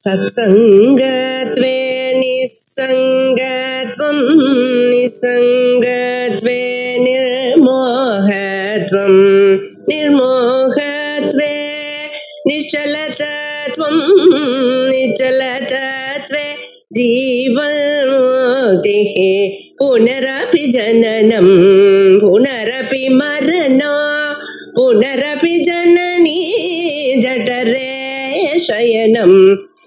सत्संगत्वे निस्संगत्वं निस्संगत्वे निर्मोहत्वं निर्मोहत्वे निश्चलतत्वं निश्चलतत्वे जीवन्मुक्तिः पुनरपि जननं पुनरपि मरणं पुनरपि जननी जठरे शयनम्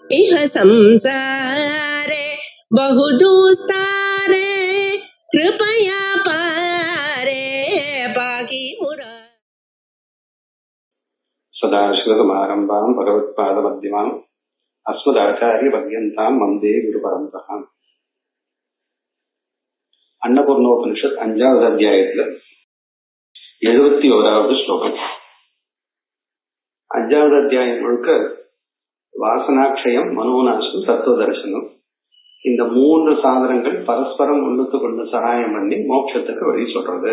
इह संसारे बहुदुस्तारे कृपया पारे पाहि मुरा। सदाशिवसमारम्भां भगवत्पादमध्यमाम् अस्मदाचार्यपर्यन्तां वन्दे गुरुपरम्पराम्. अन्नपूर्णोपनिषत् 5வது அத்தியாயத்தில் 71வது ஸ்லோகம். 5வது அத்தியாயம் முழுக்க வாசனாட்சயம், மனோநாசம், தத்துவ தரிசனம், இந்த 3 சாதனங்கள் பரஸ்பரம் ஒன்றுக்கு கொண்டு சகாயம் பண்ணி மோட்சத்துக்கு வழி சொல்றது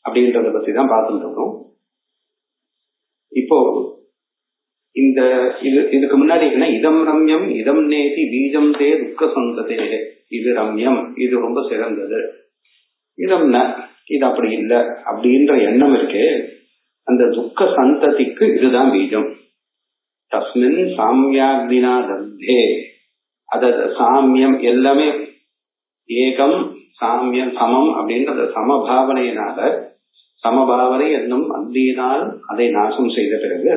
அப்படின்றத பத்தி தான் பார்த்துட்டு இருக்கோம். இப்போ இதுக்கு முன்னாடி என்ன, இதம் ரம்யம் இதம் நேதி பீஜம் தே துக்க சந்ததே, இது ரம்யம், இது ரொம்ப சிறந்தது, இதம் ந, இது அப்படி இல்லை அப்படின்ற எண்ணம் இருக்கே, அந்த துக்க சந்ததிக்கு இதுதான் பீஜம். தஸ்மின் சாமியாக்தினா தத்தே, அதாவது சாமியம் எல்லாமே ஏகம் சாமியம் சமம் அப்படின்ற சமபாவனையினால, சமபாவனை என்னும் அக்னியினால் அதை நாசம் செய்த பிறகு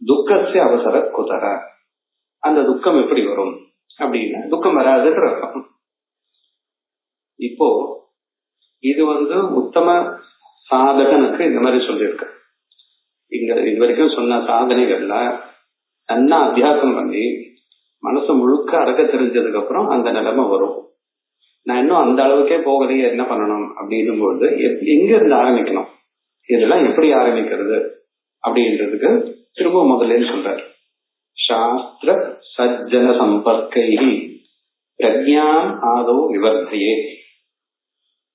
துக்கத்தை அவசர குதர, அந்த துக்கம் எப்படி வரும் அப்படின்னா துக்கம் வராதுன்ற அர்த்தம். இப்போ இது உத்தம சாதகனுக்கு இந்த மாதிரி சொல்லியிருக்க. இங்க இது வரைக்கும் சொன்ன சாதனைகள்ல நல்லா அத்தியாசம் பண்ணி மனசு முழுக்க அடக்க தெரிஞ்சதுக்கு அப்புறம் அந்த நிலைமை வரும். நான் இன்னும் அந்த அளவுக்கே போகலையே, என்ன பண்ணணும் அப்படின்னும் போது எங்க இருந்து ஆரம்பிக்கணும், இதெல்லாம் எப்படி ஆரம்பிக்கிறது அப்படின்றதுக்கு திரும்ப முதல்ல சொல்றார். சாஸ்திர சஜ்ஜன சம்பர்க்கை பிரஜ்ஞாம் ஆதோ விவர்த்தையே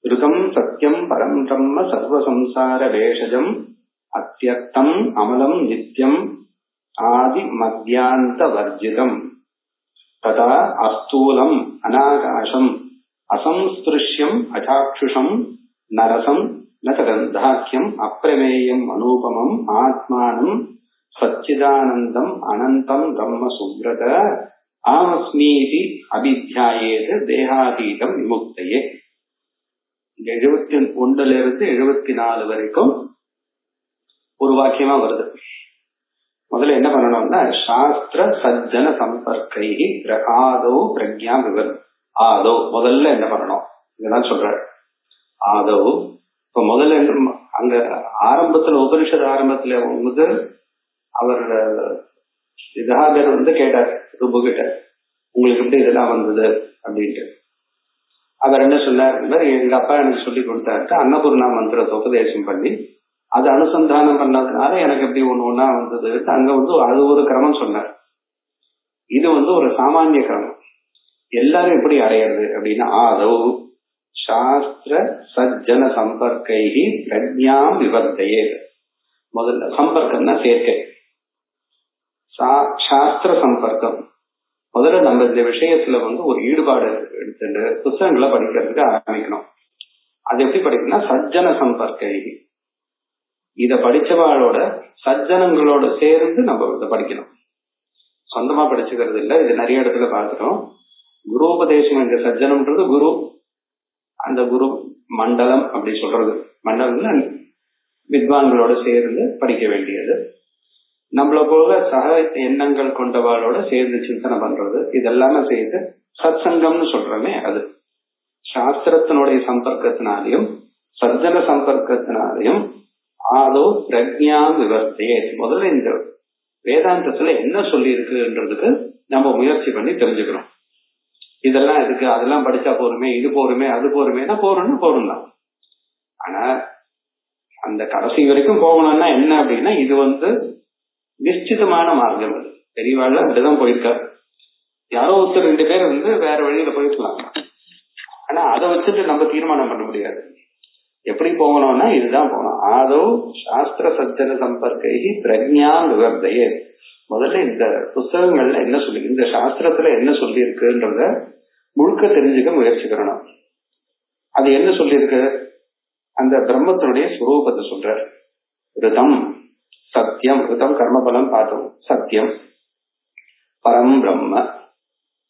ருகம் சத்யம் பரம் பிரம்ம சர்வசம்சார வேஷஜம் அத்தியர்த்தம் அமலம் நித்யம் ஆதி மத்தியாந்த வர்ஜிதம் ததா அஸ்தூலம் அநாகாசம் அசம்ஸ்பிருஷ்யம் அசாக்ஷுஷம் நரசம் நகந்தாக்கியம் அப்பிரமேயம் அனூபமம் ஆத்மானம் சச்சிதானந்தம் அனந்தம் பிரம்ம சுப்ரத ஆமஸ்மீதி அபித்யாயேது தேகாதீதம் விமுக்தையே. 71 74 வரைக்கும் ஒரு வாக்கியமா வருது. முதல்ல என்ன பண்ணணும்னா, சாஸ்திர சஜ்ஜன சம்பர்க்கை ஆதோ பிரக்ஞா விவர். ஆதோ முதல்ல என்ன பண்ணணும் இதெல்லாம் சொல்ற. ஆதோ இப்ப முதல்ல அங்க ஆரம்பத்துல உபனிஷத் ஆரம்பத்துல அவர் விதாகர் கேட்டார் ருபு கிட்ட, உங்களுக்கு எப்படி இதெல்லாம் வந்தது அப்படின்ட்டு. அவர் என்ன சொன்னார், எங்க அப்பா எனக்கு சொல்லி கொடுத்தாரு, அன்னபூர்ணா மந்திரத்தை உபதேசம் பண்ணி அது அனுசந்தானம் பண்ணதுனால எனக்கு எப்படி ஒண்ணு வந்தது. அங்க அது ஒரு கிரமம் சொன்னார். இது ஒரு சாமானிய கிரமம். எல்லாரும் எப்படி அடையிறது அப்படின்னா, ஆதோ சாஸ்திர சஜ்ஜன சம்பர்க்கை பிரஜ்ஞாம் விவர்த்தையே. முதல்ல சம்பர்க்கம்னா சேர்க்கை, சாஸ்திர சம்பர்க்கம். முதல்ல நம்ம இந்த விஷயத்துல ஒரு ஈடுபாடு எடுத்துட்டு புத்தகங்களை படிக்கிறதுக்கு ஆரம்பிக்கணும். அது எப்படி படிக்கணும்னா, சஜ்ஜன சம்பர்க்கை, இத படிச்சவாளோட சஜ்ஜனங்களோட சேர்ந்து நம்ம இதை படிக்கணும். சொந்தமா படிச்சுக்கிறது இல்ல. இது நிறைய இடத்துல பார்த்துட்டோம். குரு உபதேசம் என்ற சஜ்ஜனம்ன்றது குரு, அந்த குரு மண்டலம் அப்படி சொல்றது. மண்டலம்ல வித்வான்களோட சேர்ந்து படிக்க வேண்டியது. நம்மள போல சக எண்ணங்கள் கொண்டவாளோட சேர்ந்து சிந்தனை பண்றது, இதெல்லாமே செய்து சத் சங்கம்னு சொல்றோமே அது. சாஸ்திரத்தினுடைய சம்பர்க்கத்தினாலையும் சஜ்ஜன சம்பர்க்கத்தினாலையும் ஆதோ பிரக்ஞாம் விவர்த்தையே. முதல்ல இந்த வேதாந்தத்துல என்ன சொல்லி இருக்குன்றதுக்கு நம்ம முயற்சி பண்ணி தெரிஞ்சுக்கணும். இதெல்லாம் எதுக்கு, அதெல்லாம் படிச்சா போருமே, இது போருமே, அது போருமேனா போரும் தான். ஆனா அந்த கடைசி வரைக்கும் போகணும்னா என்ன அப்படின்னா, இது நிச்சிதமான மார்க்கம். அது பெரியவாள் அப்படிதான் போயிருக்காரு. யாரோ ஒருத்தர் 2 பேர் வேற வழியில போயிருக்கலாம். ஆனா அதை வச்சுட்டு நம்ம தீர்மானம் பண்ண முடியாது. எப்படி போகணும்னா இதுதான் போகணும். ஆதோ சாஸ்திர சஜ்ஜன சம்பர்க்கை பிரக்ஞா விவர்த்தையே. முதல்ல இந்த புஸ்தகங்கள்ல என்ன சொல்லி, இந்த சாஸ்திரத்துல என்ன சொல்லி இருக்குன்றத முழுக்க தெரிஞ்சுக்க முயற்சிக்கிறோம். அது என்ன சொல்லியிருக்கு? அந்த பிரம்மத்தினுடைய சுரூபத்தை சொல்ற. ரிதம் சத்தியம், ரிதம் கர்மபலம் பார்த்தோம். சத்தியம் பரம் பிரம்ம,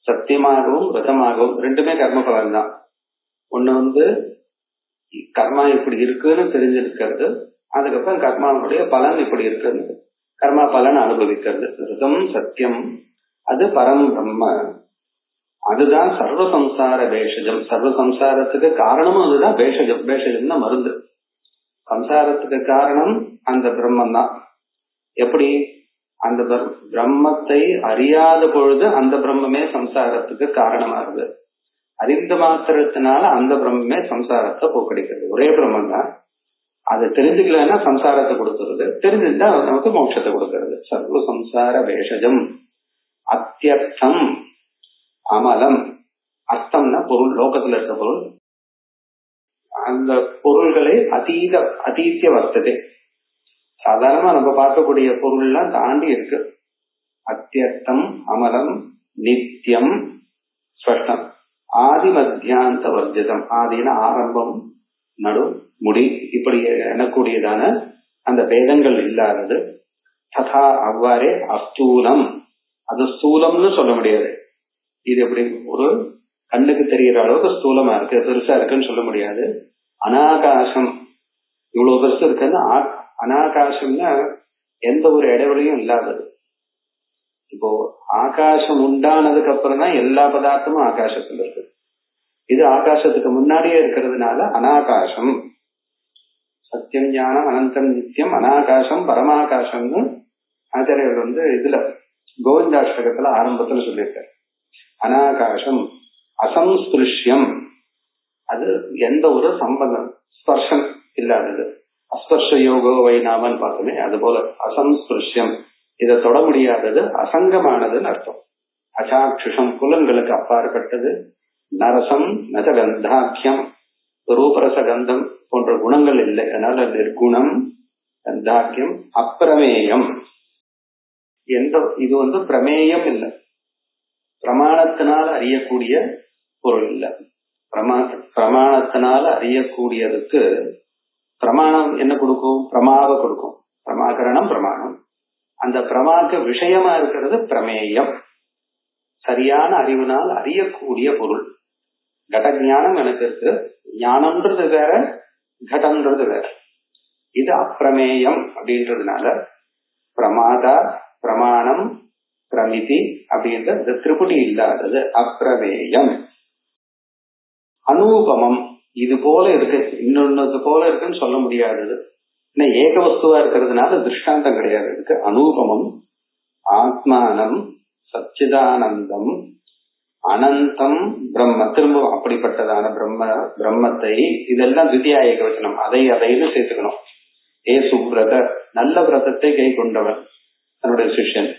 சத்தியமாகவும் ரிதமாகவும் ரெண்டுமே கர்மபலம் தான். ஒண்ணு கர்மா இப்படி இருக்குன்னு தெரிஞ்சிருக்கிறது, அதுக்கப்புறம் கர்மாவுடைய பலன் இப்படி இருக்கிறது, கர்மா பலன் அனுபவிக்கிறது. ரிதம் சத்தியம், அது பரம் பிரம்ம, அதுதான் சர்வ சம்சார பேஷஜம். சர்வ சம்சாரத்துக்கு காரணமும் அதுதான். பேஷஜம், பேஷஜம்னா மருந்து. சம்சாரத்துக்கு காரணம் அந்த பிரம்மன் தான். எப்படி? அந்த பிரம்மத்தை அறியாத பொழுது அந்த பிரம்மமே சம்சாரத்துக்கு காரணமாகுது. அறிந்த மாத்திரத்தினால அந்த பிரம்மே சம்சாரத்தை போக்கடிக்கிறது. ஒரே பிரம்மன் தான். அதை தெரிஞ்சுக்கலன்னா சம்சாரத்தை கொடுக்கறது, தெரிஞ்சுட்டா நமக்கு மோட்சத்தை கொடுக்கறது. சர்வ சம்சார பேஷஜம். அத்தியர்த்தம் அமலம். அர்த்தம்னா பொருள், லோகத்துல இருக்க பொருள். அந்த பொருள்களை அதீத்திய வர்த்ததே. சாதாரணமா நம்ம பார்க்கக்கூடிய பொருள் எல்லாம் தாண்டி இருக்கு. அத்தியர்த்தம் அமலம் நித்தியம் ஸ்பஷ்டம். ஆதி மத்தியாந்த வர்ஜிதம். ஆதின ஆரம்பம் நடு முடி இப்படி எனக்கூடியதான அந்த பேதங்கள் இல்லாதது. ததா அவ்வாறே அஸ்தூலம். அது ஸ்தூலம்னு சொல்ல முடியாது. இது எப்படி ஒரு கண்ணுக்கு தெரிகிற அளவுக்கு ஸ்தூலமா இருக்கு, பெருசா இருக்குன்னு சொல்ல முடியாது. அனாகாசம் இவ்வளவு பெருசு இருக்குன்னு. அனாகாசம்னா எந்த ஒரு இடைவெளியும் இல்லாதது. இப்போ ஆகாசம் உண்டானதுக்கு அப்புறம் தான் எல்லா பதார்த்தமும் ஆகாசத்துல இருக்கு. இது ஆகாசத்துக்கு முன்னாடியே இருக்கிறதுனால அனாகாசம். சத்தியம் ஞானம் அனந்தம் நித்தியம் அனாகாசம் பரமாகாசம்னு ஆச்சாரியர் இதுல கோவிந்தாஷ்டகத்துல ஆரம்பத்துல சொல்லியிருக்காரு. அனாகாசம் அசம்ஸ்பிருஷ்யம், அது எந்த ஒரு சம்பந்தம் ஸ்பர்ஷம் இல்லாதது. அஸ்பர்ஷ யோகோ வைநாமன் பார்த்தோமே, அது போல அசம்ஸ்பிருஷ்யம், இதை தொட முடியாதது, அசங்கமானதுன்னு அர்த்தம். அசாட்சிஷம் புலன்களுக்கு அப்பாற்பட்டது. நரசம் நஜ கந்தாக்கியம், ரூபரச கந்தம் போன்ற குணங்கள் இல்லை, அதனால நிர்குணம். கந்தாக்கியம் அப்பிரமேயம். இது பிரமேயம் இல்லை, பிரமாணத்தினால் அறியக்கூடிய பொருள் இல்ல. பிரமாணத்தினால அறியக்கூடியதுக்கு பிரமாணம் என்ன கொடுக்கும்? பிரமாவை கொடுக்கும். பிரமாகரணம் பிரமாணம். அந்த பிரமாக்கு விஷயமா இருக்கிறது பிரமேயம். சரியான அறிவினால் அறியக்கூடிய பொருள். கட ஞானம் எனக்கு இருக்கு, ஞானம்ன்றது வேற, கடம்ன்றது வேற. இது அப்பிரமேயம் அப்படின்றதுனால பிரமாதா பிரமாணம் பிரமிதி அப்படின்ற இந்த திரிபுடி இல்லாதது அப்பிரமேயம். அனூபமம், இது போல இருக்கு, இன்னொன்னு போல இருக்குன்னு சொல்ல முடியாதது. ஏக வஸ்துவா இருக்கிறதுனால திருஷ்டாந்தம் கிடையாது இதுக்கு. அனூபமம் ஆத்மானம் சச்சிதானந்தம் அனந்தம் பிரம்ம. திரும்ப அப்படிப்பட்டதான பிரம்மத்தை, இதெல்லாம் திவ்யா ஏகவச்சனம், அதைன்னு சேர்த்துக்கணும். ஏ சுப்ரத, நல்ல விரதத்தை கை கொண்டவன் தன்னுடைய சிஷ்யன்.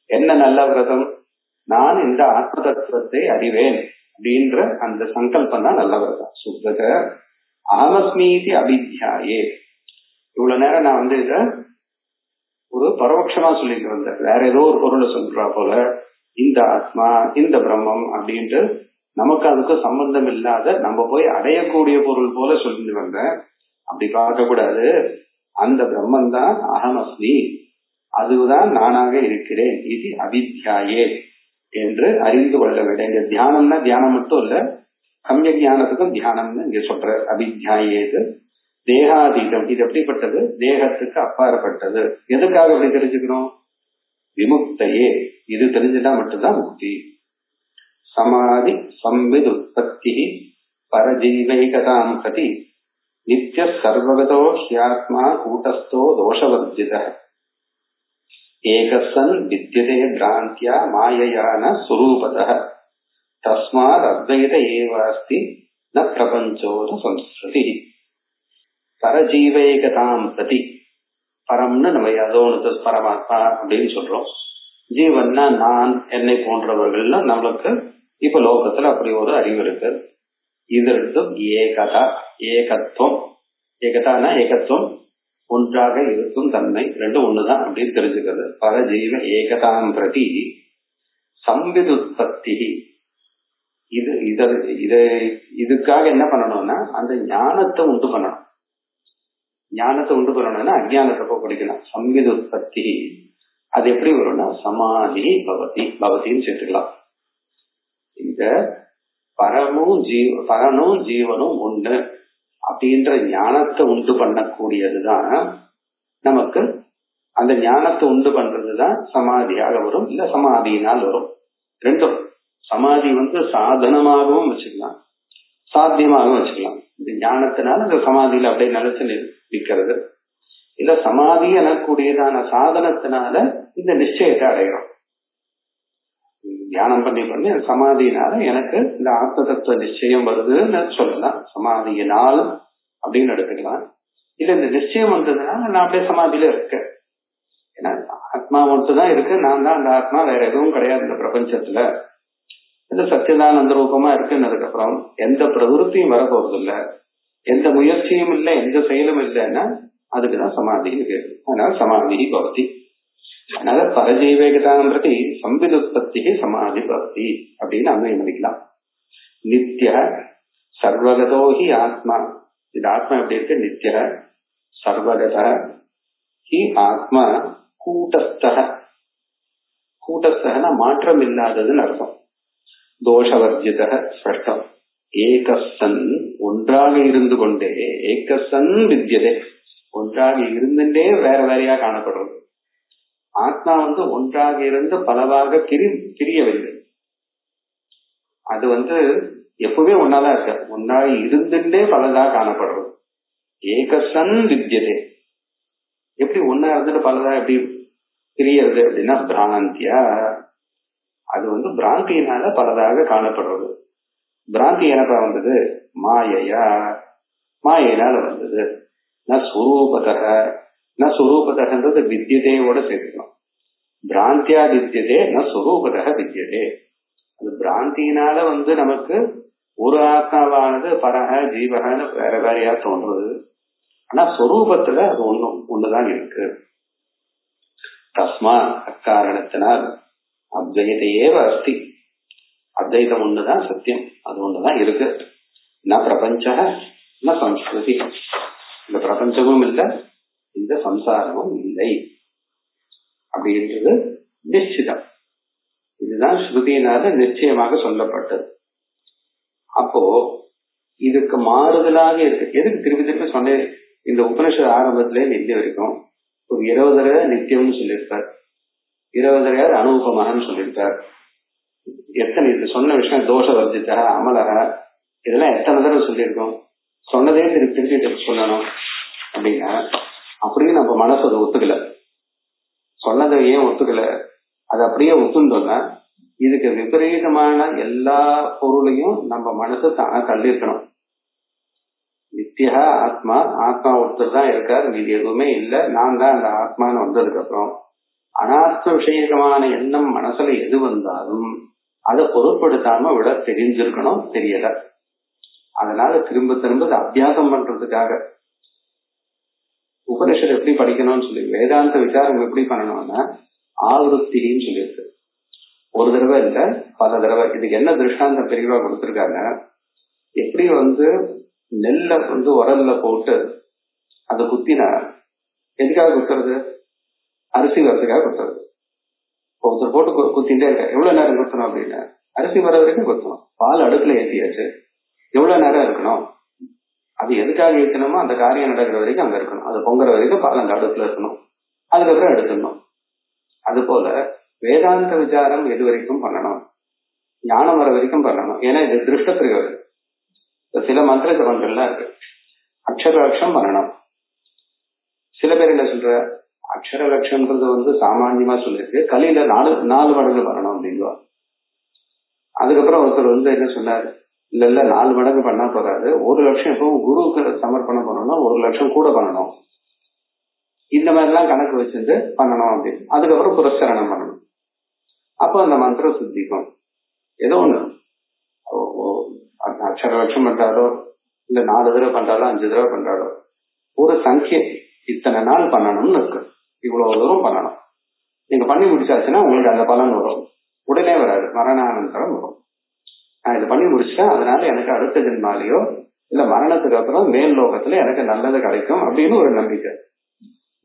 என்ன நல்ல விரதம்? நான் இந்த ஆத்ம தத்துவத்தை அறிவேன் அப்படின்ற அந்த சங்கல்பம் தான் நல்ல விரதம். சுப்ரத அகமஸ்மீதி அபித்யாயே. இவ்வளவு நேரம் நான் இத ஒரு பரோட்சமா சொல்லிட்டு வந்தேன், வேற ஏதோ ஒரு பொருளை சொல்றா போல. இந்த ஆத்மா இந்த பிரம்மம் அப்படின்ட்டு நமக்கு அதுக்கு சம்பந்தம் இல்லாத நம்ம போய் அடையக்கூடிய பொருள் போல சொல்லிட்டு வந்தேன். அப்படி பார்க்க கூடாது. அந்த பிரம்மன் தான் அகமஸ்மி, அதுதான் நானாக இருக்கிறேன். இது அபித்யாயே என்று அறிந்து கொள்ள வேண்டும். இந்த தியானம்னா தியானம் மட்டும் இல்ல, கம்ய ஞானத்துக்கும் தியானம்னு இங்க சொல்ற. அபித்யாயேது தேகாதீதம். இது எப்படிப்பட்டது? தேகத்துக்கு அப்பாற்பட்டது. எதுக்காக அப்படி தெரிஞ்சுக்கணும்? விமுக்தையே, இது தெரிஞ்சுட்டா மட்டும்தான் முக்தி. சமாதி சம்வித் உற்பத்தி பரஜீவைகதாம் கதி நித்ய சர்வகதோ ஹியாத்மா கூட்டஸ்தோ தோஷவர்ஜித ஏகசன் வித்யதே கிராந்தியா மாயையான சுரூபதः தஸ்மாத் அத்வைத ஏவாஸ்தி ந பிரபஞ்சோத சம்ஸ்ருதி. பரஜீவைகதாம் பிரதி, பரம்னு நம்ம அதோனு பரமாத்மா அப்படின்னு சொல்றோம். ஜீவன்னா நான், என்னை போன்றவர்கள்லாம் நம்மளுக்கு இப்ப லோகத்துல அப்படி ஒரு அறிவு இருக்கு. இதற்கு ஏகதா, ஏகத்துவம். ஏகதானா ஏகத்துவம், ஒன்றாக இருக்கும் தன்மை ரெண்டும் ஒண்ணுதான் அப்படின்னு தெரிஞ்சுக்கிறது. பரஜீவ ஏகதாம் பிரதி சம்விதுத்பத்தி. இதுக்காக என்ன பண்ணணும்னா அந்த ஞானத்தை உண்டு பண்ணணும். ஞானத்தை உண்டு பண்ணணும்னா அஜ்ஞானத்தை போக்கடிக்கணும். சம்விதுத்பத்தி அது எப்படி வரும்னா சமாதி பவதின்னு சேர்த்துக்கலாம். இந்த பரனும் ஜீவனும் ஒண்ணு அப்படின்ற ஞானத்தை உண்டு பண்ணக்கூடியதுதான் நமக்கு. அந்த ஞானத்தை உண்டு பண்றதுதான் சமாதியாக வரும், இல்ல சமாதியினால் வரும். ரெண்டும். சமாதி சாதனமாகவும் வச்சுக்கலாம், சாத்தியமாகவும் வச்சுக்கலாம். இந்த ஞானத்தினால அந்த சமாதியில அப்படியே நிலைச்சு நிற்கிறது. இல்ல சமாதி எனக்கூடியதான சாதனத்தினால இந்த நிச்சயத்தை அடைகிறோம். தியானம் பண்ணி பண்ணி சமாதியினால எனக்கு இந்த ஆத்ம தத்துவ நிச்சயம் வருதுன்னு சொல்லலாம். சமாதியினால் அப்படின்னு எடுத்துக்கலாம். இல்ல இந்த நிச்சயம் வந்ததுனால நான் அப்படியே சமாதியில இருக்கேன். ஏன்னா ஆத்மா மட்டும்தான் இருக்கு, நான் தான் அந்த ஆத்மா, வேற எதுவும் கிடையாது இந்த பிரபஞ்சத்துல. இது சத்தியதானந்த ரூபமா இருக்குன்னு அதுக்கப்புறம் எந்த பிரவருத்தியும் வரப்போறது இல்ல, எந்த முயற்சியும் இல்லை, எந்த செயலும் இல்லைன்னா அதுக்குதான் சமாதின்னு பேரு. அதனால சமாதி பவதி. அதனால பரஜீவேகதாம் பிரதி சம்விதுத்பத்தி சமாதி பவதி அப்படின்னு அன்வயம் பண்ணிக்கலாம். நித்ய சர்வகதோஹி ஆத்மா. இது ஆத்மா எப்படி இருக்கு? நித்ய சர்வகத ஹி ஆத்மா கூட்டஸ்தக. கூட்டஸ்தகனா மாற்றம் இல்லாததுன்னு அர்த்தம். தோஷவர்ஜித ஸ்பஷ்டம். ஏகசன் ஒன்றாக இருந்து கொண்டே, ஏகசன் வித்யதே ஒன்றாக இருந்துட்டே வேற வேறையா காணப்படுறது. ஆத்மா ஒன்றாக இருந்து பலவாக பிரியவில்லை. அது எப்பவுமே ஒன்னாதான் இருக்க, ஒன்றாக இருந்துட்டே பலதா காணப்படுறது. ஏகசன் வித்யதே. எப்படி ஒன்னா இருந்துட்டு பலதா எப்படி பிரியறது அப்படின்னா பிராந்தியா. அது பிராந்தியினால பலதாக காணப்படுறது. பிராந்தி எனப்பா வந்தது? மாயையா, மாயினால வந்தது. சுரூபதகன்றது வித்யதேவோட சேர்த்துக்கணும். பிராந்தியா வித்யதே சுரூபதக வித்யதே. அது பிராந்தியினால நமக்கு ஒரு ஆத்மாவானது பரக ஜீவகன்னு வேற வேறையா தோன்றது. ஆனா சொரூபத்துல அது ஒண்ணுதான் இருக்கு. தஸ்மா அக்காரணத்தினால் அத்வைதையேவ அஸ்தி. அத்வைதம் ஒண்ணுதான் சத்தியம், அது ஒண்ணுதான் இருக்கு. ந பிரபஞ்ச ந சம்ஸ்கிருதி. இந்த பிரபஞ்சமும் இல்லை, இந்த சம்சாரமும் இல்லை அப்படின்றது நிச்சிதம். இதுதான் ஸ்ருதியினால நிச்சயமாக சொல்லப்பட்டது. அப்போ இதுக்கு மாறுதலாக இருக்கு. எதுக்கு திருப்பி திருப்பி சொன்னேன்? இந்த உபனிஷத் ஆரம்பத்திலே நித்திய வரைக்கும் ஒரு 20 தடவை நித்தியம்னு சொல்லியிருக்கார், 20 தடவை அனுபவமாகனு சொல்லியிருக்கார். எத்தனை இது சொன்ன விஷயம்? தோஷ வர்ஜித அமலக, இதெல்லாம் எத்தனை தடவை சொல்லியிருக்கோம்? சொன்னதே திருப்பி திருப்பி சொல்லணும் அப்படின்னா அப்படியே நம்ம மனசு அதை ஒத்துக்கல. சொன்னதை ஏன் ஒத்துக்கல? அது அப்படியே ஒத்துந்தோம்னா இதுக்கு விபரீதமான எல்லா பொருளையும் நம்ம மனசு தானே தள்ளிருக்கணும். நித்தியா ஆத்மா, ஆத்மா ஒருத்தர் தான் இருக்காரு, மீது எதுவுமே இல்லை, நான் தான் அந்த ஆத்மான்னு வந்ததுக்கு அப்புறம் அனாத்ம விஷயமான எண்ணம் மனசுல எது வந்தாலும் அதை பொருட்படுத்தாம விட தெரிஞ்சிருக்கணும். தெரியல. அதனால திரும்ப திரும்ப அபியாசம் பண்றதுக்காக உபனிஷத் எப்படி படிக்கணும்னு சொல்லி, வேதாந்த விசாரம் எப்படி பண்ணணும்னா ஆவருத்தின்னு சொல்லியிருக்கு. ஒரு தடவை இல்ல, பல தடவை. இதுக்கு என்ன திருஷ்டாந்தம் பெரியவா கொடுத்திருக்காங்க? எப்படி நெல்ல உரல்ல போட்டு அதை குத்தினா எதுக்காக குத்துறது? அரிசி வரதுக்காக குத்துறது. ஒருத்தர் போட்டு குத்திட்டே இருக்க, எவ்வளவு நேரம் குத்தணும் அப்படின்னா அரிசி வர வரைக்கும் குத்தணும். பால் அடுப்புல ஏற்றியாச்சு, எவ்வளவு நேரம் இருக்கணும்? அது எதுக்காக ஏற்றணுமோ அந்த காரியம் நடக்கிற வரைக்கும் அங்க இருக்கணும். அது பொங்குற வரைக்கும் பால் அந்த அடுப்புல இருக்கணும், அதுக்கப்புறம் எடுத்துடணும். அது போல வேதாந்த விசாரம் எது வரைக்கும் பண்ணணும்? ஞானம் வர வரைக்கும் பண்ணணும். ஏன்னா இது திருஷ்டத்திற்கு வருது. சில மந்திர ஜபங்கள்லாம் இருக்கு, அக்ஷர லட்சம் பண்ணணும். சில பேர் என்ன சொல்ற, அக்ஷர லட்சம்ன்றது சாமான்யமா சொல்லிருக்கு, கலியில 4 மடங்கு பண்ணணும் அப்படின்வா. அதுக்கப்புறம் ஒருத்தர் என்ன சொன்னார், இல்ல 4 மடங்கு பண்ணா போறாது, 1 லட்சம் எப்பவும் குருவுக்கு சமர்ப்பணம் பண்ணணும், 1 லட்சம் கூட பண்ணணும், இந்த மாதிரி எல்லாம் கணக்கு வச்சுட்டு பண்ணணும் அப்படின்னு. அதுக்கப்புறம் புரஸ்கரணம் பண்ணணும். அப்போ அந்த மந்திரம் சுத்திக்கும். ஏதோ ஒண்ணு அக்ஷர லட்சம் பண்றாரோ இல்ல 4 தடவை பண்றாலோ 5 தடவை பண்றாலோ ஒரு சங்கியை இத்தனை நாள் பண்ணணும்னு இருக்கு, இவ்வளவு தூரம் பண்ணணும். நீங்க பண்ணி முடிச்சாச்சுன்னா உங்களுக்கு அந்த பலன் வரும். உடனே வராது, மரணானந்தரம் வரும். நான் இதை பண்ணி முடிச்சுட்டேன், அதனால எனக்கு அடுத்த ஜென்மாலேயோ இல்ல மரணத்துக்கு அப்புறம் மேல் லோகத்துல எனக்கு நல்லது கிடைக்கும் அப்படின்னு ஒரு நம்பிக்கை.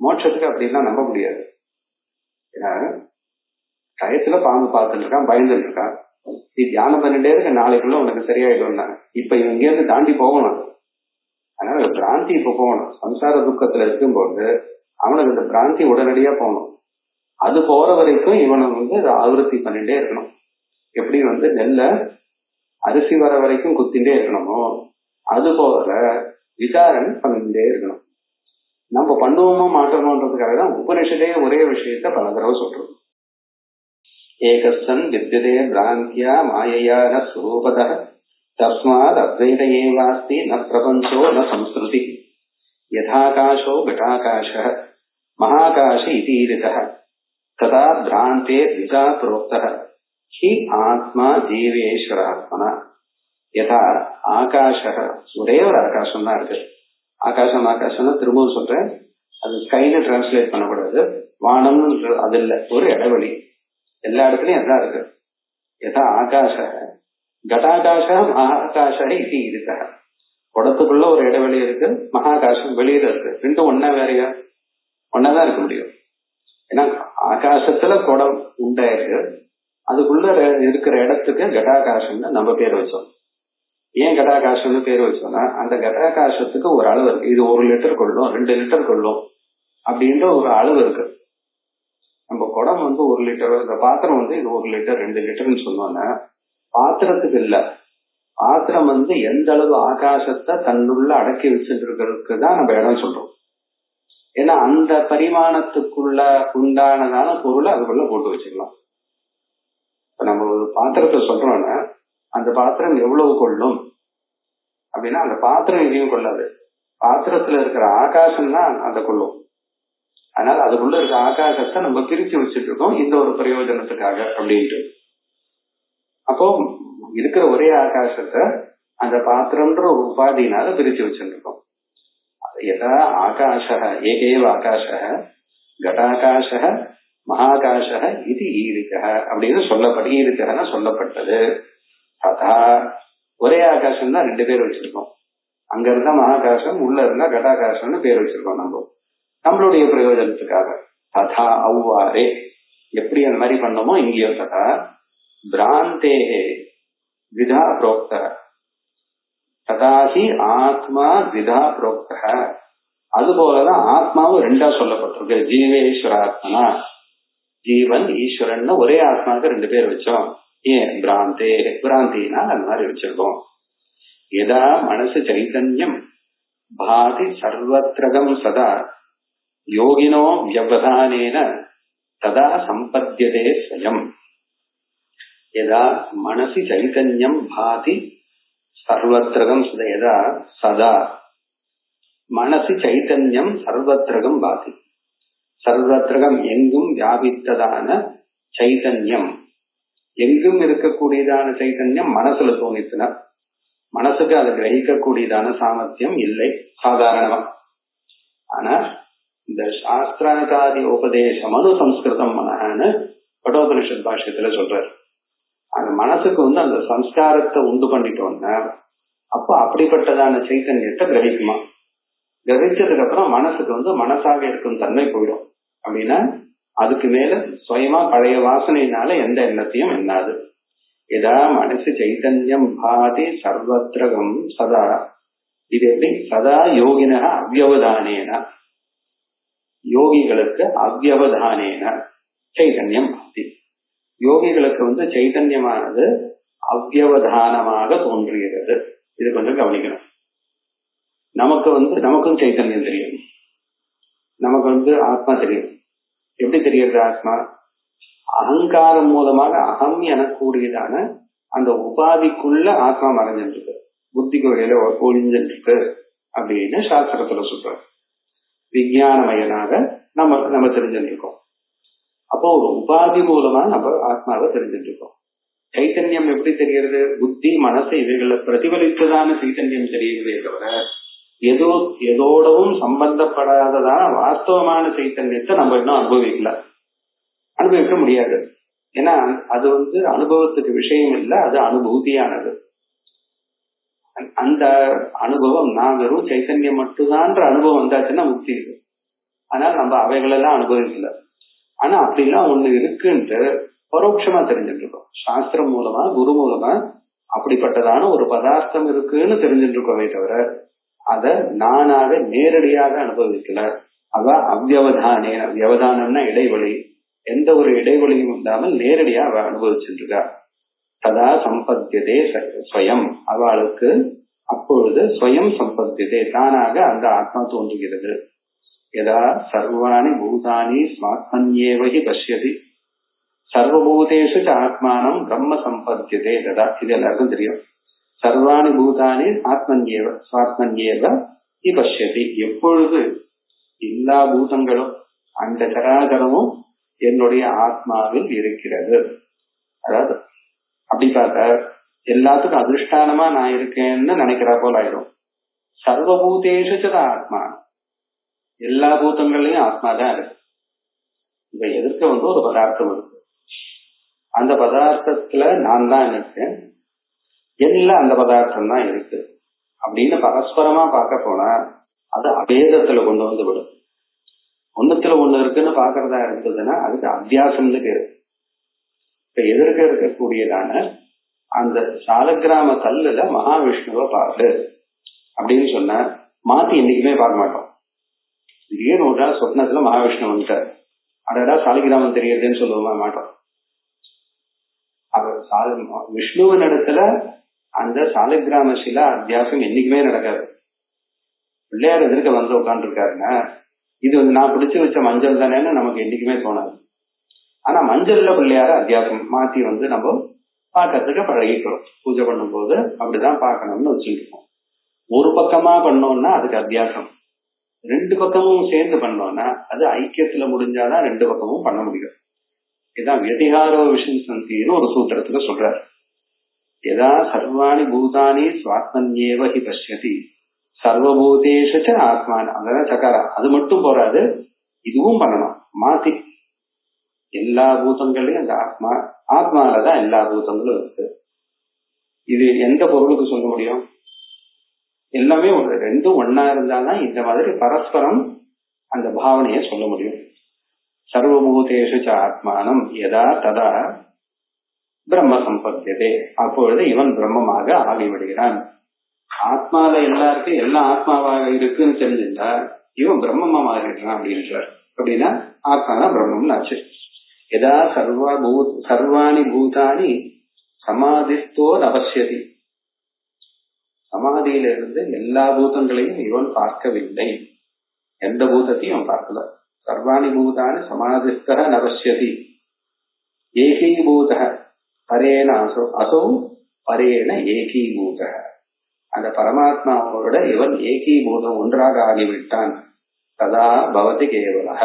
மோட்சத்துக்கு அப்படின்லாம் நம்ப முடியாது. ஏன்னா டயத்துல பாம்பு பார்த்துட்டு இருக்கான், பயந்துட்டு இருக்கான். நீ தியானம் பண்ணிட்டே இருக்க, நாளைக்குள்ள உனக்கு சரியாயிடும். இப்ப இங்கிருந்து தாண்டி போகணும். அதனால பிராந்தி இப்ப போகணும். சம்சார துக்கத்துல இருக்கும்போது அவனுக்கு இந்த பிராந்தி உடனடியா போகணும். அது போற வரைக்கும் இவனை அதை ஆவருத்தி பண்ணிட்டே இருக்கணும். எப்படி நெல்ல அரிசி வர வரைக்கும் குத்திண்டே இருக்கணுமோ அது போல விசாரணை பண்ணிட்டே இருக்கணும். நம்ம பண்ணுவோமோ மாற்றோமோன்றதுக்காக தான் உபனிஷதே ஒரே விஷயத்த பல தடவை சொல்றோம். ஏகஸ்தன் வித்யதே பிராந்தியா மாயையா ந ஸ்வரூபதः தஸ்மாத் அத்வைத ஏவாஸ்தி ந பிரபஞ்சோ ந சம்ஸ்ருதி யதாகாசோ கடாகாசः மகாகாச இதீரிதः ததா பிராந்தே விசா புரோக்தः ஹி ஆத்மா ஜீவேஸ்வராத்மனா யதா ஆகாசः. ஒரே ஒரு ஆகாசம் தான் இருக்கு. ஆகாசம் ஆகாசம்னா திரும்பவும் சொல்றேன், அது ஸ்கைன்னு டிரான்ஸ்லேட் பண்ணக்கூடாது. வானம்னு அது இல்ல, ஒரு இடைவெளி. எல்லா இடத்துலயும் எல்லாம் இருக்கு. யதா ஆகாச கடாகாச மகாகாச இது இருக்க. குடத்துக்குள்ள ஒரு இடைவெளி இருக்கு, மகாகாசம் வெளியில இருக்கு. ரெண்டும் ஒன்னா வேறையா? ஒன்னாதான் இருக்க முடியும். ஏன்னா ஆகாசத்துல குடம் உண்டாயிருக்கு, அதுக்குள்ள இருக்கிற இடத்துக்கு கடாகாசம்னு நம்ம பேர் வச்சோம். ஏன் கடாகாசம்னு பேர் வச்சோம்னா அந்த கடாகாசத்துக்கு ஒரு அளவு இருக்கு. இது 1 லிட்டர் கொள்ளும், 2 லிட்டர் கொள்ளும் அப்படின்ற ஒரு அளவு இருக்கு. நம்ம குடம் 1 லிட்டர், இந்த பாத்திரம் இது 1 லிட்டர் 2 லிட்டர்னு சொன்னோம்னா பாத்திரத்துக்கு இல்ல, பாத்திரம் எந்த அளவு ஆகாசத்தை தன்னுள்ள அடக்கி வச்சுருக்கிறதுக்கு தான் நம்ம இடம் சொல்றோம். ஏன்னா அந்த பரிமாணத்துக்குள்ள உண்டானதான பொருளை அதுக்குள்ள போட்டு வச்சுக்கலாம். இப்ப நம்ம ஒரு பாத்திரத்தை சொல்றோம்னா அந்த பாத்திரம் எவ்வளவு கொள்ளும் அப்படின்னா அந்த பாத்திரம் எதையும் கொள்ளாது, பாத்திரத்துல இருக்கிற ஆகாசம் தான் அந்த கொள்ளும். அதனால அதுக்குள்ள இருக்க ஆகாசத்தை நம்ம பிரிச்சு வச்சுட்டு இருக்கோம் இந்த ஒரு பிரயோஜனத்துக்காக அப்படின்ட்டு. அப்போ இருக்கிற ஒரே ஆகாசத்தை அந்த பாத்திரம்ன்ற ஒரு உபாதினால பிரிச்சு வச்சுட்டு இருக்கோம். யதா ஆகாச ஏகேவ ஆகாச கடாகாச மகாகாச இது ஈரிக அப்படின்னு சொல்லப்பட்டது. அதா ஒரே ஆகாசம் தான் 2 பேர் வச்சிருக்கோம். அங்க இருந்தா மகாகாசம், உள்ள இருந்தா கடாகாசம்னு பேர் வச்சிருக்கோம் நம்மளுடைய பிரயோஜனத்துக்காக. ததா அவ்வாறே எப்படி அந்த மாதிரி பண்ணோமோ இங்கேயும் ததா பிராந்தே விதா புரோக்த ததாஹி ஆத்மா விதா புரோக்த. அது போலதான் ஆத்மாவும் 2ஆ சொல்லப்பட்டிருக்கு. ஜீவேஸ்வராத்மனா, ஜீவன் ஈஸ்வரன் ஒரே ஆத்மாவுக்கு 2 பேர் வச்சோம். ஏன்? பிராந்தே, பிராந்தினா அந்த மாதிரி வச்சிருக்கோம். எதா மனசு சைதன்யம் பாதி சர்வத்ரகம் சதா யோகினோ வியவதானேன ததா சம்பத்யதே ஸ்வயம். யதா மனசி சைதன்யம் பாதி சர்வத்ரகம் சதா, யதா சதா மனசி சைதன்யம் சர்வத்ரகம் பாதி. சர்வத்ரகம் எங்கும் வியாபித்ததான சைதன்யம், எங்கும் இருக்கக்கூடியதான சைதன்யம் மனசுல தோணிச்சுனா மனசுக்கு அதை கிரகிக்கக்கூடியதான சாமர்த்தியம் இல்லை சாதாரணமா. ஆனா இந்த சாஸ்திராச்சாரிய உபதேசம் சம்ஸ்கிருதம் மனன்னு பட்டோபனிஷத் பாஷ்யத்துல சொல்றாரு. அந்த மனசுக்கு அந்த சம்ஸ்காரத்தை உண்டு பண்ணிட்டோம்னா அப்ப அப்படிப்பட்டதான சைத்தன்யத்தை கிரகிக்குமா. கிரகிச்சதுக்கு அப்புறம் மனசுக்கு மனசாக இருக்கும் தன்மை போயிடும். அப்படின்னா அதுக்கு மேல சுயமா பழைய வாசனையினால எந்த எண்ணத்தையும் எண்ணாது. எதா மனசு சைத்தன்யம் பாதி சர்வத்ரகம் சதா. இது எப்படி? சதா யோகினா அவ்யவதானேன, யோகிகளுக்கு அவ்யவதானேன சைதன்யம் பாதி. யோகிகளுக்கு சைதன்யமானது அவ்யவதானமாக தோன்றுகிறது. இது கொஞ்சம் கவனிக்கணும். நமக்கும் சைத்தன்யம் தெரியும், நமக்கு ஆத்மா தெரியும். எப்படி தெரிகிறது ஆத்மா? அகங்காரம் மூலமாக அகம் எனக்கூடியதான அந்த உபாதிக்குள்ள ஆத்மா மறைஞ்சிருக்கு, புத்திக்கு வழியில ஒழிஞ்சிருக்கு அப்படின்னு சாஸ்திரத்துல சொல்றாரு. விஞ்ஞானமயனாக நம்ம தெரிஞ்சுட்டு இருக்கோம். அப்போ ஒரு உபாதி மூலமா நம்ம ஆத்மாவை தெரிஞ்சுட்டு இருக்கோம். சைத்தன்யம் எப்படி தெரிகிறது? புத்தி மனசு இவைகளை பிரதிபலித்ததான சைத்தன்யம் தெரியுதே தவிர எதோடவும் சம்பந்தப்படாததான வாஸ்தவமான சைத்தன்யத்தை நம்ம இன்னும் அனுபவிக்க முடியாது. ஏன்னா அது அனுபவத்துக்கு விஷயம் இல்லை, அது அனுபூதியானது. அந்த அனுபவம் நான் வெறும் சைத்தன்யம் மட்டும்தான்ற அனுபவம் வந்தாச்சுன்னா முக்தி இருக்கு. அதனால நம்ம அவைகளெல்லாம் அனுபவிக்கல. ஆனா அப்படிலாம் ஒண்ணு இருக்குன்ட்டு பரோட்சமா தெரிஞ்சுட்டு இருக்கோம். சாஸ்திரம் மூலமா குரு மூலமா அப்படிப்பட்டதான ஒரு பதார்த்தம் இருக்குன்னு தெரிஞ்சுட்டு இருக்கோமே தவிர அத நானாக நேரடியாக அனுபவிக்கல. அவ அவ்வவதானே, வியவதானம்னா இடைவெளி, எந்த ஒரு இடைவெளியும் இல்லாமல் நேரடியா அவ அனுபவிச்சுட்டு இருக்கா. ததா சம்பத்தியதே ஸ்வயம், அவளுக்கு அப்பொழுது ஸ்வயம் சம்பத்தியதே, தானாக அந்த ஆத்மா தோன்றுகிறது. யதா சர்வாணி பூதானி ஸ்வாத்மன்யேவஹி பஷ்யதி சர்வபூதேஷு ஆத்மானம் பிரம்ம சம்பத்தியதே ததா. இது எல்லாருக்கும் தெரியும். சர்வாணி பூதானி ஆத்மன்யேவ ஸ்வாத்மன்யேவ ஹி பஷ்யதி, எப்பொழுது எல்லா பூதங்களும் அந்த சராசரமும் என்னுடைய ஆத்மாவில் இருக்கிறது. அதாவது அப்படி பார்த்தா எல்லாத்துக்கும் அதிஷ்டானமா நான் இருக்கேன்னு நினைக்கிறா போல ஆயிடும். சர்வபூதேஷு ஆத்மா, எல்லா பூதங்கள்லயும் ஆத்மா தான் இருக்கு. இப்ப எதிர்க்க ஒரு பதார்த்தம் இருக்கு, அந்த பதார்த்தத்துல நான் தான் இருக்கேன், எல்லாம் அந்த பதார்த்தம் தான் இருக்கு அப்படின்னு பரஸ்பரமா பார்க்க போனா அது அபேதத்துல கொண்டு விடும். ஒண்ணுத்துல ஒண்ணு இருக்குன்னு பாக்குறதா இருந்ததுன்னா அதுக்கு அத்தியாசம்னு பேரு. இப்ப எதிர்க்க இருக்கக்கூடியதான அந்த சாலக்கிராம கல்லுல மகாவிஷ்ணுவை பாரு அப்படின்னு சொன்னா மாத்தி என்னைக்குமே பார்க்க மாட்டோம். திடீர்னு ஒரு நாள் சொப்னத்துல மகாவிஷ்ணு வந்துட்டார், அடடா சாலிகிராமம் தெரியுதுன்னு சொல்லுவோமா? மாட்டோம். அவர் விஷ்ணுவின் இடத்துல அந்த சாலிகிராம சிலா அத்தியாசம் என்னைக்குமே நடக்காது. பிள்ளையார் எதிர்க்க உட்கார்ந்து இருக்காருன்னா இது நான் பிடிச்சு வச்ச மஞ்சள் தானேன்னு நமக்கு என்னைக்குமே தோணாது. ஆனா மஞ்சள்ல பிள்ளையார அத்தியாசம் மாத்தி நம்ம பார்க்கறதுக்கு பழகிக்கிறோம். பூஜை பண்ணும் போது அப்படிதான் பார்க்கணும்னு வச்சுருக்கோம். ஒரு பக்கமா பண்ணோம்னா அதுக்கு அத்தியாசம், ரெண்டு பக்கமும் சேர்ந்து பண்ணோம்னா அது ஐக்கியத்துல முடிஞ்சாதான் ரெண்டு பக்கமும் பண்ண முடியும். இதான் வியதிகாரோ விஷன்சந்தின்னு ஒரு சூத்திரத்துல சொல்றாரு. யதா சர்வாணி பூதானி ஸ்வாத்மன்யேவ ஹி பஷ்யதி சர்வபூதேஷு ஆத்மான, அதான் சகாரா. அது மட்டும் போறாது, இதுவும் பண்ணணும் மாத்தி. எல்லா பூதங்களையும் அந்த ஆத்மாலதான் எல்லா பூதங்களும் இருக்கு. இது எந்த பொருளுக்கு சொல்ல முடியும்? எல்லாமே ரெண்டும் ஒன்னா இருந்தாதான் இந்த மாதிரி பரஸ்பரம் அந்த பாவனையை சொல்ல முடியும். சர்வபூதேஷு ஆத்மானம் யதா ததா பிரம்ம சம்பத்தியதே, அப்பொழுது இவன் பிரம்மமாக ஆகிவிடுகிறான். ஆத்மால எல்லாருக்கும் எல்லாம் ஆத்மாவாக இருக்குன்னு தெரிஞ்சுட்டா இவன் பிரம்மமா மாறிடுறான் அப்படின்றார். அப்படின்னா ஆத்மானா பிரம்மம்னு ஆச்சு. யதா சர்வாணி பூதானி சமாதிஸ்தோ அவசியதி, சமாதியில இருந்து எல்லா பூதங்களையும் இவன் பார்க்கவில்லை, எந்த பூதத்தையும் பார்க்கல. சர்வாணி பூதானி சமாதிஸ்தः நவசியதி ஏகீபூதः பரேன அசௌ பரேன ஏகீபூதः, அந்த பரமாத்மாவோட இவன் ஏகீபூதம் ஒன்றாக ஆகிவிட்டான். ததா பவதி கேவலः,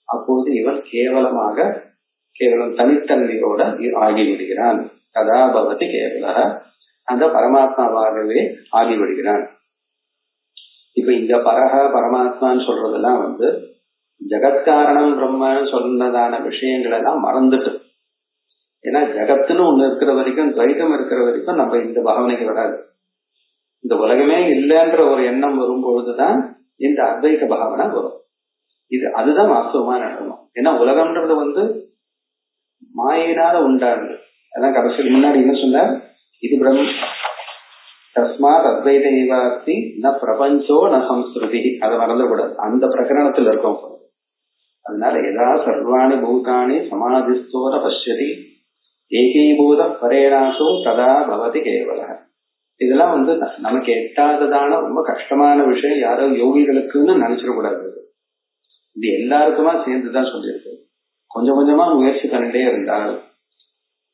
அப்போது இவன் கேவலம் தனித்தன்மையோட ஆகிவிடுகிறான். ததா பவதி கேவலः, அந்த பரமாத்மாவாகவே ஆகிவிடுகிறான். இப்ப இந்த பரமாத்மான்னு சொல்றதெல்லாம் ஜெகத்காரணம் பிரம்மன்னு சொன்னதான விஷயங்கள் எல்லாம் மறந்துட்டு, ஏன்னா ஜெகத்துன்னு ஒண்ணு இருக்கிற வரைக்கும், துவைதம் இருக்கிற வரைக்கும் நம்ம இந்த பாவனைக்கு வராது. இந்த உலகமே இல்லைன்ற ஒரு எண்ணம் வரும்பொழுதுதான் இந்த அத்வைத பாவனை வரும். அதுதான் வாஸ்தவமா நடக்கணும். ஏன்னா உலகம்ன்றது மாயினால உண்டானது. அதான் கடைசியில் முன்னாடி என்ன சொன்னார், இது பிரம்ம தஸ்மாத் அத்வைத நிவாசி ந பிரபஞ்சோ ந சம்ஸ்கிருதி, அதை மறந்துக்கூடாது. அந்த பிரகரணத்தில் இருக்கோம். அதனால யதா சர்வாணி பூதானி சமாதிஸ்தோர பஷ்யதி ஏகீபூத பரேணாசோ ததா பவதி கேவலः. இதெல்லாம் நமக்கு எட்டாததான ரொம்ப கஷ்டமான விஷயம், யாரோ யோகிகளுக்குன்னு நினைச்சிடக்கூடாது. இது எல்லாருக்குமா சேர்ந்துதான் சொல்லியிருக்கு. கொஞ்சம் கொஞ்சமா முயற்சி பண்ணிட்டே இருந்தால்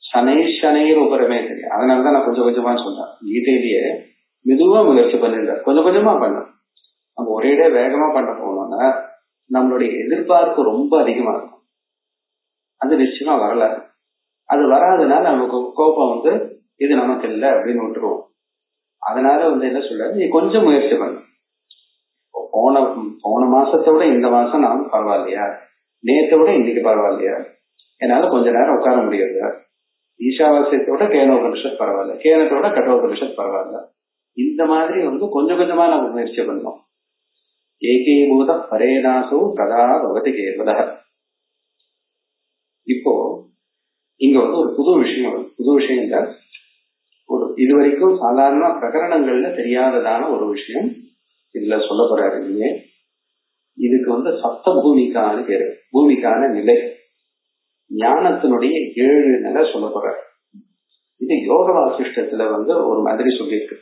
சனைர் உபரமே தெரியும். அதனாலதான் நான் கொஞ்சம் கொஞ்சமா சொன்னேன். கீதையிலேயே மெதுவா முயற்சி பண்ணிருந்தார், கொஞ்சம் கொஞ்சமா பண்ண. நம்ம ஒரேடே வேகமா பண்ண போனோம்னா நம்மளுடைய எதிர்பார்ப்பு ரொம்ப அதிகமா இருக்கும். அது நிச்சயமா வரல. அது வராதனால நமக்கு கோபம் இது நமக்கு இல்லை அப்படின்னு விட்டுருவோம். அதனால என்ன சொல்றாரு, நீ கொஞ்சம் முயற்சி பண்ண, போன மாசத்தை விட இந்த மாசம் நான் பரவாயில்லையா, நேற்றை விட இன்னைக்கு பரவாயில்லையா, என்னால கொஞ்ச நேரம் உட்கார முடியாது, ஈஷாவாசியத்தை விட கேனோபனிஷத் பரவாயில்ல, கேனத்தை விட கட்டோபனிஷத் பரவாயில்ல. இந்த மாதிரி கொஞ்சம் கொஞ்சமா நம்ம முயற்சி பண்ணோம். ஏகீபூத பரேனாசோ கதா பவதி கேவத. இப்போ இங்க ஒரு புது விஷயம் இல்ல, ஒரு இதுவரைக்கும் சாதாரண பிரகரணங்கள்ல தெரியாததான ஒரு விஷயம் இதுல சொல்ல போறாரு. நீங்க இதுக்கு சப்த பூமிக்கான பேரு, பூமிக்கான நிலை, ஞானத்தினுடைய 7 நிலை சொல்ல போறாரு. இது யோக வாசிஷ்டத்துல ஒரு மாதிரி சொல்லியிருக்கு.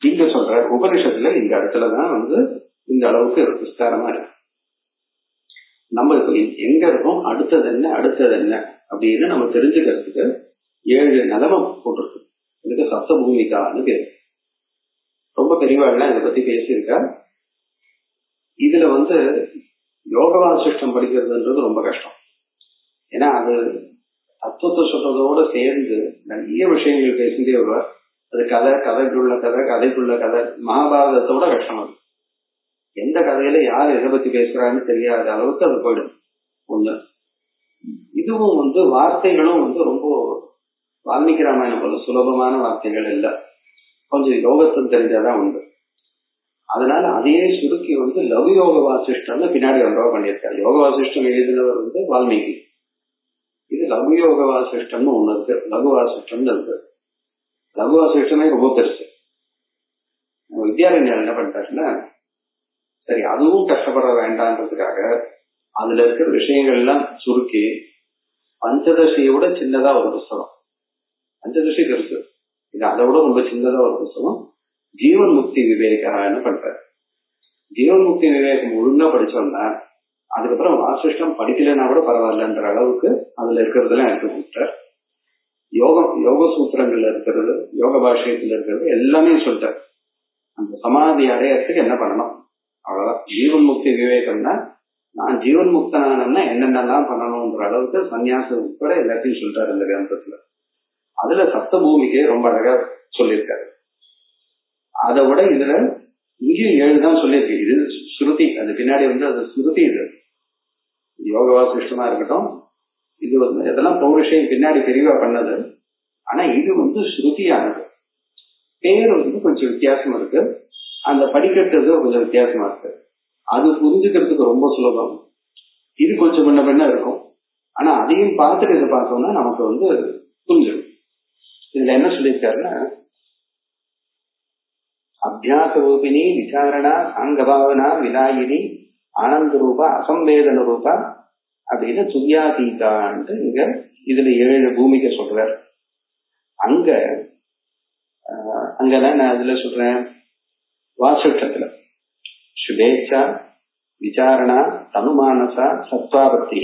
இங்க சொல்ற உபனிஷத்துல இந்த இடத்துலதான் இந்த அளவுக்கு விஸ்தாரமா இருக்கு. நம்ம இப்ப எங்க இருக்கோம், அடுத்தது என்ன அப்படின்னு நம்ம தெரிஞ்சுக்கிறதுக்கு 7 நிலைமை போட்டிருக்கு. இதுக்கு சப்த பூமிக்கான்னு பேரு. ரொம்ப பெரியவாள்லாம் இதை பத்தி பேசியிருக்கா. இதுல யோக வாசிஷ்டம் படிக்கிறதுன்றது ரொம்ப கஷ்டம். ஏன்னா அது தத்துவத்தை சொல்றதோட சேர்ந்து நிறைய விஷயங்கள் பேசிட்டே வருவார். அது கதைக்குள்ள கதை மகாபாரதத்தோட கஷ்டம். அது எந்த கதையில யார் எதை பத்தி பேசுறான்னு தெரியாத அளவுக்கு அது போயிடும். ஒண்ணு இதுவும் வார்த்தைகளும் ரொம்ப வால்மீகி ராமாயணம் போல சுலபமான வார்த்தைகள் இல்ல, கொஞ்சம் யோகத்தும் தெரிஞ்சாதான் உண்டு. அதனால அதையே சுருக்கி லகு யோக வாசிஷ்டம்னு பின்னாடி ஒன்றா பண்ணியிருக்காரு. யோக வாசிஷ்டம் எழுதினவர் வால்மீகி. இது லகு யோக வாசிஷ்டம்னு ஒண்ணு இருக்கு, லகு வாசிஷ்டம்னு இருக்கு. லகு வாசிஷ்டமே ரொம்ப பெருசு. வித்யாரண்யர் என்ன பண்ணிட்டாருன்னா, சரி அதுவும் கஷ்டப்பட வேண்டான்றதுக்காக அதுல இருக்கிற விஷயங்கள் எல்லாம் சுருக்கி பஞ்சதசியோட சின்னதா ஒரு புஸ்தகம், பஞ்சதசி பெருசு, இது அதை விட ரொம்ப சின்னதா ஒரு புஸ்தகம், ஜீவன் முக்தி விவேகான்னு பண்றாரு. ஜீவன் முக்தி விவேகம் ஒழுங்கா படிச்சோம்னா அதுக்கப்புறம் வாசிஷ்டம் படிக்கலன்னா கூட பரவாயில்லன்ற அளவுக்கு அதுல இருக்கிறதுலாம் எடுத்து கொடுத்தார். யோக சூத்திரங்கள்ல இருக்கிறது, யோக பாஷ்யத்துல இருக்கிறது எல்லாமே சொல்லிட்டார். அந்த சமாதி அடையறதுக்கு என்ன பண்ணணும் அவ்வளவுதான். ஜீவன் முக்தி விவேகம்னா நான் ஜீவன் முக்தனா என்னென்னலாம் பண்ணணும்ன்ற அளவுக்கு சன்னியாசம் உட்பட எல்லாத்தையும் சொல்லிட்டாரு இந்த கிரந்தத்துல. அதுல சப்த பூமிக்கு ரொம்ப அழகா சொல்லியிருக்காரு. அதை விட இதுல இங்கேயும் 7 தான் சொல்லியிருக்கு. இது ஸ்ருதி, அது பின்னாடி அது ஸ்ருதி. இது யோக வாசிஷ்டமா இருக்கட்டும், இது இதெல்லாம் பௌருஷம் பின்னாடி தெளிவா பண்ணது. ஆனா இது ஸ்ருதியானது. பேர் கொஞ்சம் வித்தியாசமா இருக்கு, அந்த படிக்கிறது கொஞ்சம் வித்தியாசமா இருக்கு. அது புரிஞ்சுக்கிறதுக்கு ரொம்ப சுலபம், இது கொஞ்சம் முன்ன இருக்கும். ஆனா அதையும் பார்த்துட்டு இதை பார்த்தோம்னா நமக்கு புரிஞ்சிடும். இதுல என்ன சொல்லியிருக்காருன்னா, அபியாச ரூபிணி விசாரணா சாங்கபாவனா விலாயினி ஆனந்த ரூபா அசம்பேதன ரூபா அப்படின்னு சுயாதீதான்ட்டு இங்க இதுல 7 பூமிக்க சொல்றார். அங்கதான் நான் இதுல சொல்றேன், வாசிஷ்டத்துல சுபேச்சா விசாரணா தனுமானசா சத்வாபத்தி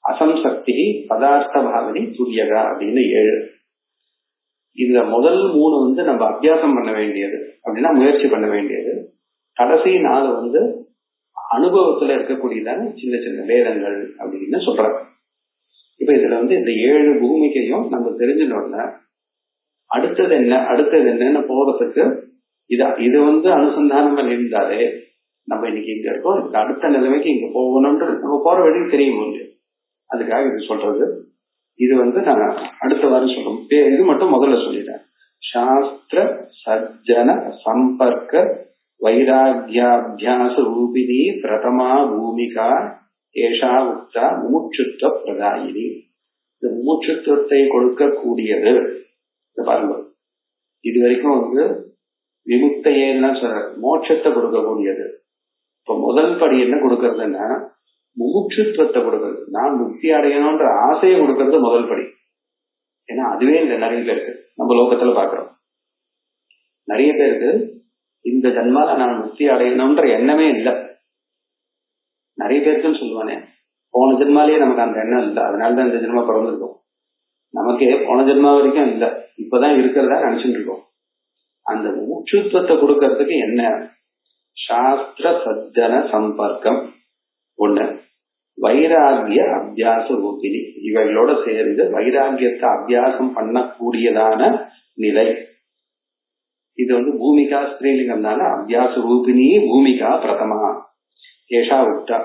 அசம்சக்தி பதார்த்த பாவனி துரியகா அப்படின்னு 7. இதுல முதல் 3 நம்ம அபியாசம் பண்ண வேண்டியது, அப்படின்னா முயற்சி பண்ண வேண்டியது. கடைசி 4 அனுபவத்துல இருக்கக்கூடியதான சின்ன சின்ன வேதங்கள் அப்படின்னு சொல்றாங்க. இப்ப இதுல இந்த 7 பூமிக்கையும் நம்ம தெரிஞ்சுனோம்னா அடுத்தது என்னன்னு போறதுக்கு இது அனுசந்தானம் பண்ணியிருந்தாலே நம்ம இன்னைக்கு இங்க இருக்கோம், அடுத்த நிலைமைக்கு இங்க போகணும்ன்றது நம்ம போற வழி தெரியும். அதுக்காக இது சொல்றது. இது நான் அடுத்த வாரம் சொல்றோம். இது மட்டும் முதல்ல சொல்லிட்டேன். சாஸ்திர சஜ்ஜன சம்பர்க்க வைராகியாபியாச ரூபிணி பிரதமா பூமிகா ஏஷா உக்தா முமுட்சுத்துவ பிரதாயினி. இந்த முமுட்சுத்துவத்தை கொடுக்கக்கூடியது பாருங்க. இது வரைக்கும் விமுக்தையெல்லாம் சொல்ற மோட்சத்தை கொடுக்கக்கூடியது. இப்ப முதல் படி என்ன கொடுக்கறதுன்னா முமுட்சுத்துவத்தை கொடுக்கறது. நான் முக்தி அடையணும்ன்ற ஆசையை கொடுக்கறது முதல் படி. ஏன்னா அதுவே இந்த நிறைய பேருக்கு நம்ம லோகத்துல பாக்குறோம். நிறைய பேருக்கு இந்த ஜன்மால நான் முக்தி அடையணும்ன்ற எண்ணமே இல்லை. நிறைய பேருக்குன்னு சொல்லுவானே, போன ஜென்மாலேயே நமக்கு அந்த எண்ணம் இல்லை, அதனாலதான் இந்த ஜென்மா பிறந்திருக்கோம். நமக்கு போன ஜென்மா வரைக்கும் இல்லை, இப்பதான் இருக்கிறதா நினைச்சுட்டு இருக்கோம். அந்த முமுட்சுத்துவத்தை கொடுக்கறதுக்கு என்ன? சாஸ்திர சஜ்ஜன சம்பர்க்கம் ஒண்ணு, வைராகிய அபியாச ரூபிணி, இவைகளோட சேர்ந்து வைராகியத்தை அபியாசம் பண்ணக்கூடியதான நிலை. இது பூமிகா ஸ்திரீலிங்கம்னால அபியாச ரூபிணி பூமிகா பிரதமா ஏஷா உக்தா.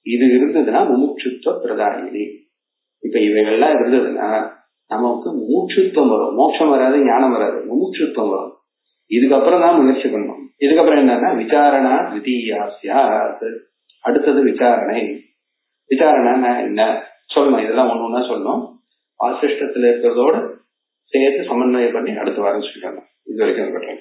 இது இருந்ததுன்னா முமுட்சுத்துவ பிரதாயினி. இப்ப இவைகள்லாம் இருந்ததுன்னா நமக்கு முமுட்சுத்துவம் வரும். மோட்சம் வராது, ஞானம் வராது, முமுட்சுத்துவம் வரும். இதுக்கப்புறம் தான் முயற்சி பண்ணணும். இதுக்கப்புறம் என்னன்னா விசாரணா த்விதீயாஸ்யா, அடுத்தது விசாரணை. விசாரணை என்ன சொல்லணும், இதெல்லாம் ஒண்ணு ஒண்ணா சொல்லணும். வாசிஷ்டத்துல இருக்கிறதோட சேர்த்து சமன்வயம் பண்ணி அடுத்த வாரம் சொல்லணும். இது வரைக்கும்